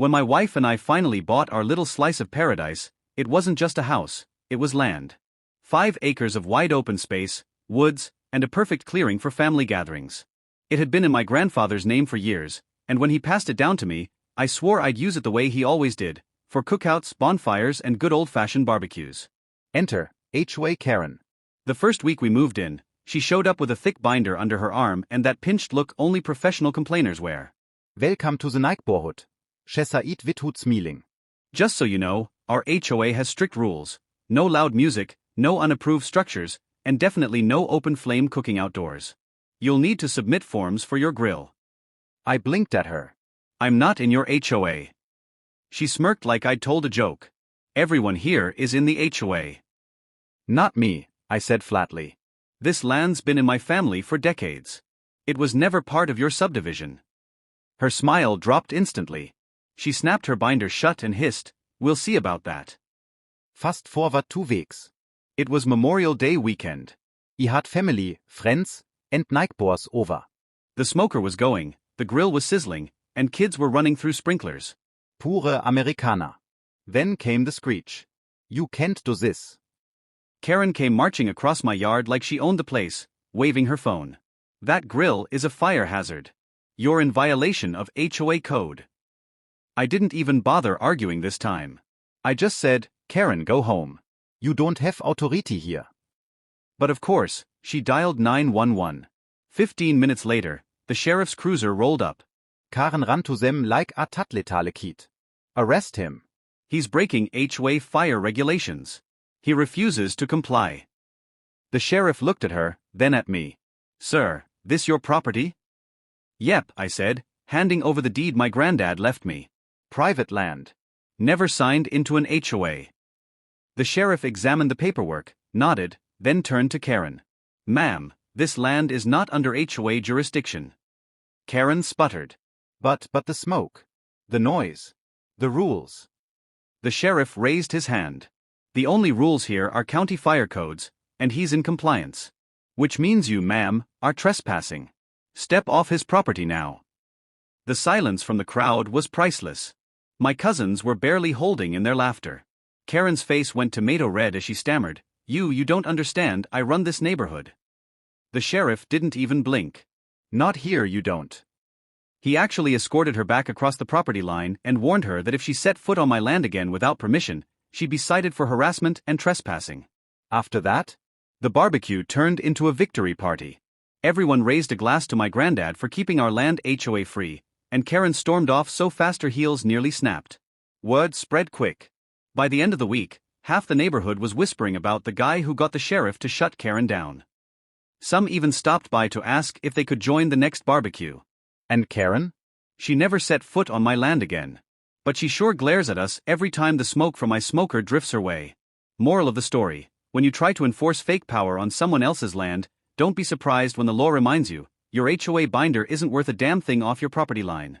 When my wife and I finally bought our little slice of paradise, it wasn't just a house, it was land. 5 acres of wide open space, woods, and a perfect clearing for family gatherings. It had been in my grandfather's name for years, and when he passed it down to me, I swore I'd use it the way he always did, for cookouts, bonfires, and good old-fashioned barbecues. Enter HOA Karen. The first week we moved in, she showed up with a thick binder under her arm and that pinched look only professional complainers wear. Welcome to the neighborhood. Chesait without smiling. Just so you know, our HOA has strict rules. No loud music, no unapproved structures, and definitely no open flame cooking outdoors. You'll need to submit forms for your grill. I blinked at her. I'm not in your HOA. She smirked like I'd told a joke. Everyone here is in the HOA. Not me, I said flatly. This land's been in my family for decades. It was never part of your subdivision. Her smile dropped instantly. She snapped her binder shut and hissed, "We'll see about that." Fast forward 2 weeks. It was Memorial Day weekend. I had family, friends, and neighbors over. The smoker was going, the grill was sizzling, and kids were running through sprinklers. Pure Americana. Then came the screech. You can't do this. Karen came marching across my yard like she owned the place, waving her phone. That grill is a fire hazard. You're in violation of HOA code. I didn't even bother arguing this time. I just said, "Karen, go home. You don't have authority here." But of course, she dialed 911. 15 minutes later, the sheriff's cruiser rolled up. Karen ran to them like a tatletale kid. Arrest him. He's breaking HOA fire regulations. He refuses to comply. The sheriff looked at her, then at me. "Sir, this your property?" "Yep," I said, handing over the deed my granddad left me. Private land. Never signed into an HOA. The sheriff examined the paperwork, nodded, then turned to Karen. "Ma'am, this land is not under HOA jurisdiction." Karen sputtered. But the smoke. The noise. The rules. The sheriff raised his hand. "The only rules here are county fire codes, and he's in compliance. Which means you, ma'am, are trespassing. Step off his property now." The silence from the crowd was priceless. My cousins were barely holding in their laughter. Karen's face went tomato red as she stammered, You don't understand, I run this neighborhood." The sheriff didn't even blink. "Not here, you don't." He actually escorted her back across the property line and warned her that if she set foot on my land again without permission, she'd be cited for harassment and trespassing. After that, the barbecue turned into a victory party. Everyone raised a glass to my granddad for keeping our land HOA free, and Karen stormed off so fast her heels nearly snapped. Word spread quick. By the end of the week, half the neighborhood was whispering about the guy who got the sheriff to shut Karen down. Some even stopped by to ask if they could join the next barbecue. And Karen? She never set foot on my land again. But she sure glares at us every time the smoke from my smoker drifts her way. Moral of the story: when you try to enforce fake power on someone else's land, don't be surprised when the law reminds you, your HOA binder isn't worth a damn thing off your property line.